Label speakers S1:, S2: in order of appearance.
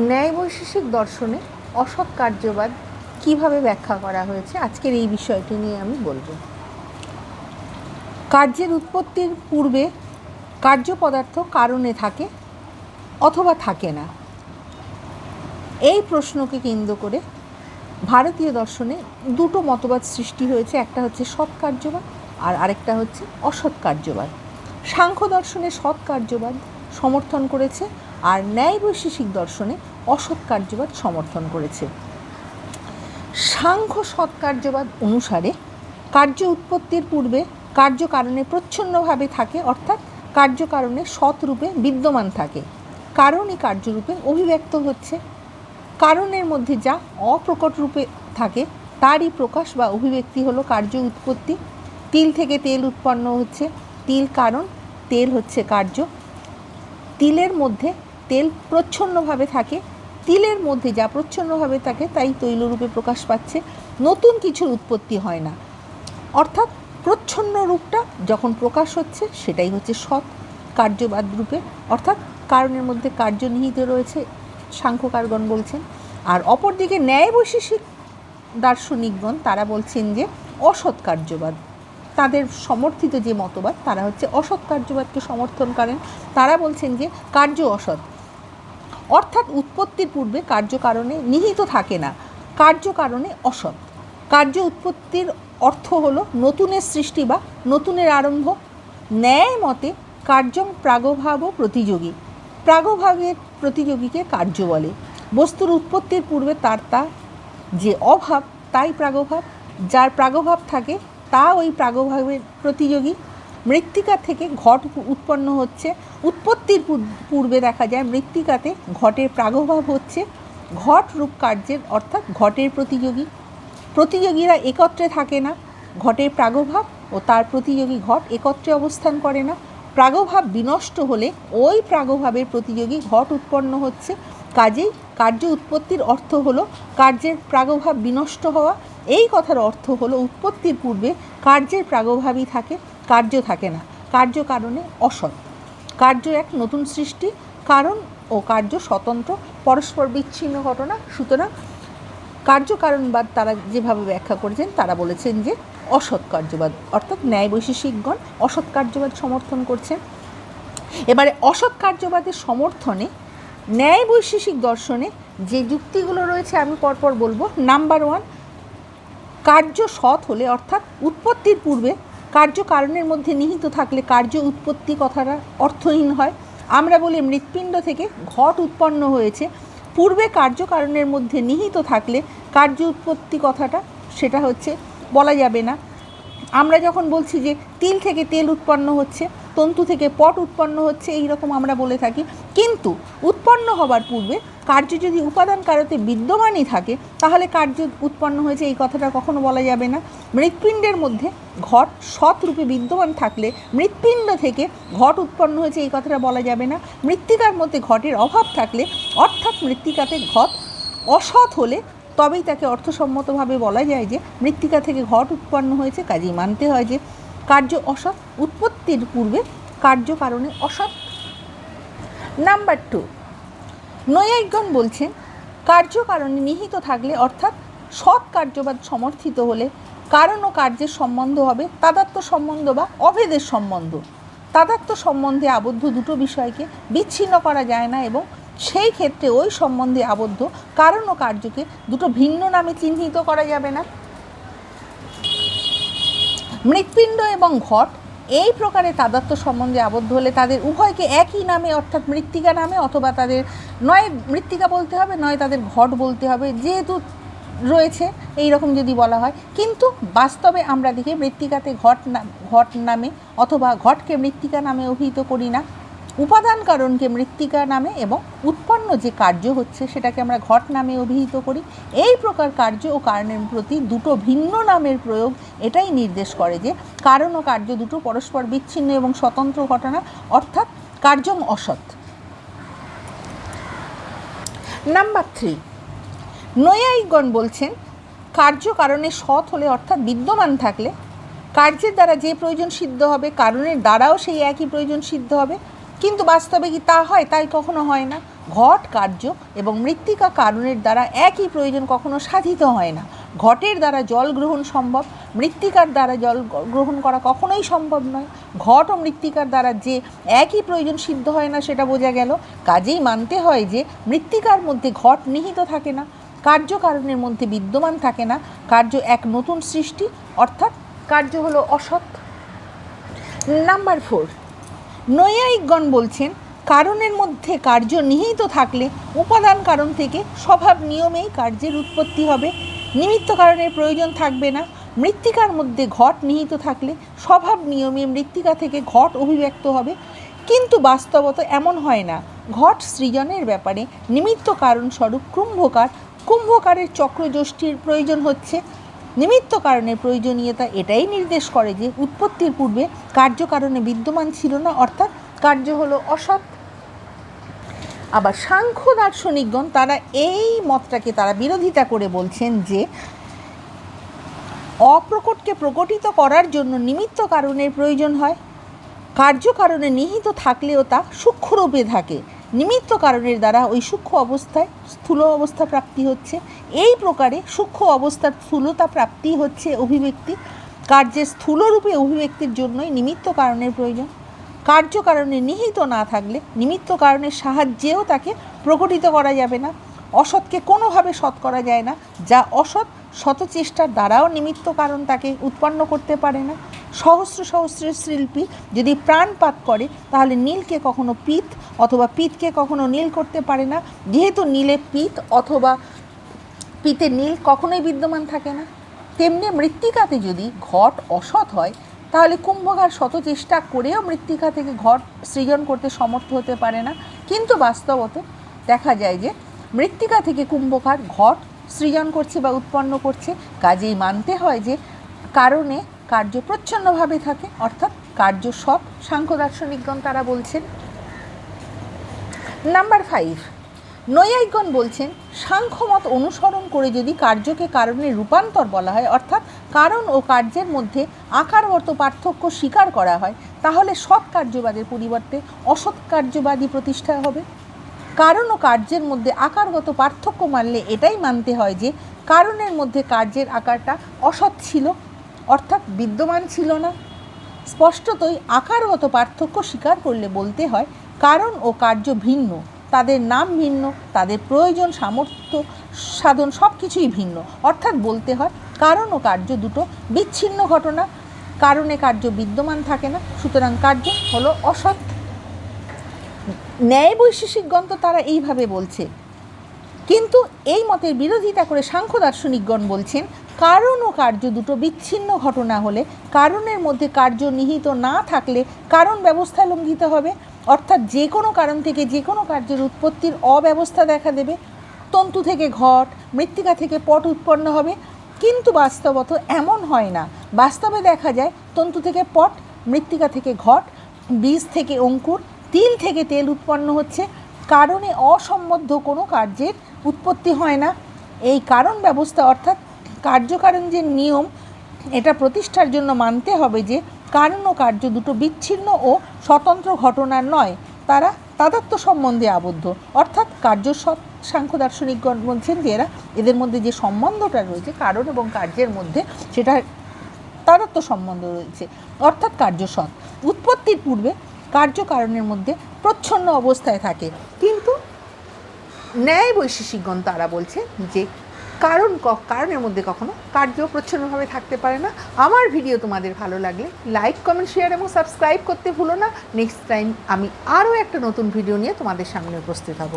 S1: ন্যায় বৈশেষিক দর্শনে অসৎ কার্যবাদ কিভাবে ব্যাখ্যা করা হয়েছে, আজকের এই বিষয়টি নিয়ে আমি বলবো। কার্যের উৎপত্তির পূর্বে কার্য পদার্থ কারণে থাকে অথবা থাকে না, এই প্রশ্নকে কেন্দ্র করে ভারতীয় দর্শনে দুটো মতবাদ সৃষ্টি হয়েছে। একটা হচ্ছে সৎ কার্যবাদ আর আরেকটা হচ্ছে অসৎ কার্যবাদ। সাংখ্য দর্শনে সৎ কার্যবাদ সমর্থন করেছে আর ন্যায় বৈশেষিক দর্শনে অসৎ কার্যবাদ সমর্থন করেছে। সাংখ্য সৎ কার্যবাদ অনুসারে কার্য উৎপত্তির পূর্বে কার্য কারণে প্রচ্ছন্নভাবে থাকে, অর্থাৎ কার্য কারণে সৎ রূপে বিদ্যমান থাকে, কারণই কার্যরূপে অভিব্যক্ত হচ্ছে। কারণের মধ্যে যা অপ্রকট রূপে থাকে তারই প্রকাশ বা অভিব্যক্তি হলো কার্য উৎপত্তি। তিল থেকে তেল উৎপন্ন হচ্ছে, তিল কারণ, তেল হচ্ছে কার্য। তিলের মধ্যে তেল প্রচ্ছন্নভাবে থাকে, তিলের মধ্যে যা প্রচ্ছন্নভাবে থাকে তাই তৈলরূপে প্রকাশ পাচ্ছে, নতুন কিছুর উৎপত্তি হয় না। অর্থাৎ প্রচ্ছন্ন রূপটা যখন প্রকাশ হচ্ছে সেটাই হচ্ছে সৎ কার্যবাদ রূপে, অর্থাৎ কারণের মধ্যে কার্য নিহিত রয়েছে, সাংখ্যকারগণ বলছেন। আর অপরদিকে ন্যায় বৈশেষিক দার্শনিকগণ তারা বলছেন যে অসৎ কার্যবাদ, তাদের সমর্থিত যে মতবাদ তারা হচ্ছে অসৎ কার্যবাদকে সমর্থন করেন। তারা বলছেন যে কার্য অসৎ, অর্থাৎ উৎপত্তির পূর্বে কার্য কারণে নিহিত থাকে না, কার্য কারণে অসৎ। কার্য উৎপত্তির অর্থ হলো নতুনের সৃষ্টি বা নতুনের আরম্ভ। ন্যায় মতে কার্যং প্রাগভাব প্রতিযোগী, প্রাগভাবের প্রতিযোগীকে কার্য বলে। বস্তুর উৎপত্তির পূর্বে তার যে অভাব তাই প্রাগভাব, যার প্রাগভাব থাকে তা ওই প্রাগভাবের প্রতিযোগী। মৃত্তিকা থেকে ঘট উৎপন্ন হচ্ছে, উৎপত্তির পূর্বে দেখা যায় মৃত্তিকাতে ঘটের প্রাগভাব হচ্ছে, ঘট রূপ কার্যের অর্থাৎ ঘটের প্রতিযোগী। প্রতিযোগীরা একত্রে থাকে না, ঘটের প্রাগভাব ও তার প্রতিযোগী ঘট একত্রে অবস্থান করে না। প্রাগভাব বিনষ্ট হলে ওই প্রাগভাবের প্রতিযোগী ঘট উৎপন্ন হচ্ছে। কাজেই কার্য উৎপত্তির অর্থ হলো কার্যের প্রাগভাব বিনষ্ট হওয়া। এই কথার অর্থ হলো উৎপত্তির পূর্বে কার্যের প্রাগভাবই থাকে, কার্য থাকে না। কার্য কারণে অসৎ, কার্য এক নতুন সৃষ্টি, কারণ ও কার্য স্বতন্ত্র, পরস্পর বিচ্ছিন্ন ঘটনা। সুতরাং কার্যকারণবাদ তারা যেভাবে ব্যাখ্যা করেছেন তারা বলেছেন যে অসৎ কার্যবাদ, অর্থাৎ ন্যায় বৈশেষিকগণ অসৎ কার্যবাদ সমর্থন করছেন। এবারে অসৎ কার্যবাদের সমর্থনে ন্যায় বৈশেষিক দর্শনে যে যুক্তিগুলো রয়েছে আমি পরপর বলবো। নাম্বার 1, কার্য সৎ হলে অর্থাৎ উৎপত্তির পূর্বে কার্য কারণের মধ্যে নিহিত থাকলে কার্য উৎপত্তি কথাটা অর্থহীন হয়। আমরা বলি মৃৎপিণ্ড থেকে ঘট উৎপন্ন হয়েছে, পূর্বে কার্য কারণের মধ্যে নিহিত থাকলে কার্য উৎপত্তি কথাটা সেটা হচ্ছে বলা যাবে না। আমরা যখন বলছি যে তিল থেকে তেল উৎপন্ন হচ্ছে, তন্তু থেকে পট উৎপন্ন হচ্ছে, এই রকম আমরা বলে থাকি, কিন্তু উৎপন্ন হবার পূর্বে কার্য যদি উপাদান কারতে বিদ্যমানই থাকে তাহলে কার্য উৎপন্ন হয়েছে এই কথাটা কখনো বলা যাবে না। মৃৎপিণ্ডের মধ্যে ঘট সৎ রূপে বিদ্যমান থাকলে মৃৎপিণ্ড থেকে ঘট উৎপন্ন হয়েছে এই কথাটা বলা যাবে না। মৃত্তিকার মধ্যে ঘটের অভাব থাকলে অর্থাৎ মৃত্তিকাতে ঘট অসৎ হলে তবেই তাকে অর্থসম্মতভাবে বলা যায় যে মৃত্তিকা থেকে ঘট উৎপন্ন হয়েছে, কাজেই মানতে হয় যে কার্য অসৎ, উৎপত্তির পূর্বে কার্য কারণে অসৎ। নাম্বার 2, নৈয়ায়িকগণ বলছেন কার্য কারণে নিহিত থাকলে অর্থাৎ সৎ কার্যবাদ সমর্থিত হলে কারণ ও কার্যের সম্বন্ধ হবে তাদাত্ম্য সম্বন্ধ বা অভেদের সম্বন্ধ। তাদাত্ম্য সম্বন্ধে আবদ্ধ দুটো বিষয়কে বিচ্ছিন্ন করা যায় না এবং সেই ক্ষেত্রে ওই সম্বন্ধে আবদ্ধ কারণ ও কার্যকে দুটো ভিন্ন নামে চিহ্নিত করা যাবে না। মৃৎপিণ্ড এবং ঘট এই প্রকারে তাদাত্ম্য সম্বন্ধে আবদ্ধ হলে তাদের উভয়কে একই নামে অর্থাৎ মৃত্তিকা নামে, অথবা তাদের নয় মৃত্তিকা বলতে হবে নয় তাদের ঘট বলতে হবে, যেহেতু রয়েছে এই রকম যদি বলা হয়। কিন্তু বাস্তবে আমরা দেখি মৃত্তিকাতে ঘট নামে অথবা ঘটকে মৃত্তিকা নামে অভিহিত করি না, উপাদান কারণকে মৃত্তিকা নামে এবং উৎপন্ন যে কার্য হচ্ছে সেটাকে আমরা ঘট নামে অভিহিত করি। এই প্রকার কার্য ও কারণের প্রতি দুটো ভিন্ন নামের প্রয়োগ এটাই নির্দেশ করে যে কারণ ও কার্য দুটো পরস্পর বিচ্ছিন্ন এবং স্বতন্ত্র ঘটনা, অর্থাৎ কার্যং অসৎ। নাম্বার 3, নৈয়ায়িকগণ বলছেন কার্য কারণে সৎ হলে অর্থাৎ বিদ্যমান থাকলে কার্যের দ্বারা যে প্রয়োজন সিদ্ধ হবে কারণের দ্বারাও সেই একই প্রয়োজন সিদ্ধ হবে, কিন্তু বাস্তবে কি তা হয়? তাই কখনো হয় না। ঘট কার্য এবং মৃত্তিকা কারণের দ্বারা একই প্রয়োজন কখনো সাধিত হয় না। ঘটের দ্বারা জল গ্রহণ সম্ভব, মৃত্তিকার দ্বারা জল গ্রহণ করা কখনোই সম্ভব নয়। ঘট ও মৃত্তিকার দ্বারা যে একই প্রয়োজন সিদ্ধ হয় না সেটা বোঝা গেল। কাজেই মানতে হয় যে মৃত্তিকার মধ্যে ঘট নিহিত থাকে না, কার্য কারণের মধ্যে বিদ্যমান থাকে না। কার্য এক নতুন সৃষ্টি, অর্থাৎ কার্য হলো অসৎ। নাম্বার 4, নৈয়ায়িকগণ বলছেন কারণের মধ্যে কার্য নিহিত থাকলে উপাদান কারণ থেকে স্বভাব নিয়মেই কার্যের উৎপত্তি হবে, নিমিত্ত কারণের প্রয়োজন থাকবে না। মৃত্তিকার মধ্যে ঘট নিহিত থাকলে স্বভাব নিয়মে মৃত্তিকা থেকে ঘট অভিব্যক্ত হবে, কিন্তু বাস্তবত এমন হয় না। ঘট সৃজনের ব্যাপারে নিমিত্ত কারণ স্বরূপ কুম্ভকারের চক্রযষ্টির প্রয়োজন হচ্ছে। নিমিত্ত কারণের প্রয়োজনীয়তা এটাই নির্দেশ করে যে উৎপত্তির পূর্বে কার্য কারণে বিদ্যমান ছিল না, অর্থাৎ কার্য হলো অসৎ। আবার সাংখ্য দার্শনিকগণ তারা এই মতটাকে তারা বিরোধিতা করে বলছেন যে অপ্রকটকে প্রকটিত করার জন্য নিমিত্ত কারণের প্রয়োজন হয়। কার্য কারণে নিহিত থাকলেও তা সূক্ষ্মরূপে থাকে। নিমিত্ত কারণের দ্বারা ওই সূক্ষ্ম অবস্থায় স্থূল অবস্থা প্রাপ্তি হচ্ছে। এই প্রকারে সূক্ষ্ম অবস্থার স্থূলতা প্রাপ্তি হচ্ছে অভিব্যক্তি। কার্যের স্থূলরূপে অভিব্যক্তির জন্যই নিমিত্ত কারণের প্রয়োজন। কার্য কারণে নিহিত না থাকলে নিমিত্ত কারণের সাহায্যেও তাকে প্রকটিত করা যাবে না। অসৎকে কোনোভাবে সৎ করা যায় না, যা অসৎ শতচেষ্টার দ্বারাও নিমিত্ত কারণ তাকে উৎপন্ন করতে পারে না। সহস্র সহস্রের শিল্পী যদি প্রাণপাত করে তাহলে নীলকে কখনো পিত অথবা পিতকে কখনো নীল করতে পারে না, যেহেতু নীলে পিত অথবা পিতে নীল কখনোই বিদ্যমান থাকে না। তেমনি মৃত্তিকাতে যদি ঘট অসৎ হয় তাহলে কুম্ভকার শত চেষ্টা করেও মৃত্তিকা থেকে ঘট সৃজন করতে সমর্থ হতে পারে না, কিন্তু বাস্তবত দেখা যায় যে মৃত্তিকা থেকে কুম্ভকার ঘট সৃজন করছে বা উৎপন্ন করছে। কাজেই মানতে হয় যে কারণে কার্য প্রচ্ছন্নভাবে থাকে, অর্থাৎ কার্য সৎ। সাংখ্য দার্শনিকগণ তারা বলছেন। নাম্বার 5, নৈয়ায়িকগণ বলছেন সাংখ্যমত অনুসরণ করে যদি কার্যকে কারণের রূপান্তর বলা হয়, অর্থাৎ কারণ ও কার্যের মধ্যে আকারগত পার্থক্য স্বীকার করা হয়, তাহলে সৎ কার্যবাদের পরিবর্তে অসৎ কার্যবাদী প্রতিষ্ঠা হবে। কারণ ও কার্যের মধ্যে আকারগত পার্থক্য মানলে এটাই মানতে হয় যে কারণের মধ্যে কার্যের আকারটা অসৎ ছিল, অর্থাৎ বিদ্যমান ছিল না। স্পষ্টতই আকারগত পার্থক্য স্বীকার করলে বলতে হয় কারণ ও কার্য ভিন্ন, তাদের নাম ভিন্ন, তাদের প্রয়োজন সামর্থ্য সাধন সব কিছুই ভিন্ন, অর্থাৎ বলতে হয় কারণ ও কার্য দুটো বিচ্ছিন্ন ঘটনা। কারণে কার্য বিদ্যমান থাকে না, সুতরাং কার্য হলো অসৎ। ন্যায় বৈশেষিকগণ তো তারা এইভাবে বলছে, কিন্তু এই মতের বিরোধিতা করে সাংখ্য দার্শনিকগণ বলছেন কারণ ও কার্য দুটো বিচ্ছিন্ন ঘটনা হলে কারণের মধ্যে কার্য নিহিত না থাকলে কারণ ব্যবস্থা লঙ্ঘিত হবে, অর্থাৎ যে কোনো কারণ থেকে যে কোনো কার্যের উৎপত্তির অব্যবস্থা দেখা দেবে। তন্তু থেকে ঘট, মৃত্তিকা থেকে পট উৎপন্ন হবে, কিন্তু বাস্তবত এমন হয় না। বাস্তবে দেখা যায় তন্তু থেকে পট, মৃত্তিকা থেকে ঘট, বীজ থেকে অঙ্কুর, তিল থেকে তেল উৎপন্ন হচ্ছে। কারণে অসম্বদ্ধ কোনো কার্যের উৎপত্তি হয় না। এই কারণ ব্যবস্থা অর্থাৎ কার্যকারণ যে নিয়ম, এটা প্রতিষ্ঠার জন্য মানতে হবে যে কারণ ও কার্য দুটো বিচ্ছিন্ন ও স্বতন্ত্র ঘটনা নয়, তারা তাদাত্ম্য সম্বন্ধে আবদ্ধ, অর্থাৎ কার্য সৎ। সাংখ্য দার্শনিকগণ বলছেন যে এদের মধ্যে যে সম্বন্ধটা রয়েছে কারণ এবং কার্যের মধ্যে, সেটা তাদাত্ম্য সম্বন্ধ রয়েছে, অর্থাৎ কার্য সৎ। উৎপত্তির পূর্বে কার্য কারণের মধ্যে প্রচ্ছন্ন অবস্থায় থাকে, কিন্তু ন্যায় বৈশেষিকগণ তারা বলছে যে কারণের মধ্যে কখনো কার্য প্রচ্ছন্নভাবে থাকতে পারে না। আমার ভিডিও তোমাদের ভালো লাগলে লাইক, কমেন্ট, শেয়ার এবং সাবস্ক্রাইব করতে ভুলো না। নেক্সট টাইম আমি আরও একটা নতুন ভিডিও নিয়ে তোমাদের সামনে উপস্থিত হব।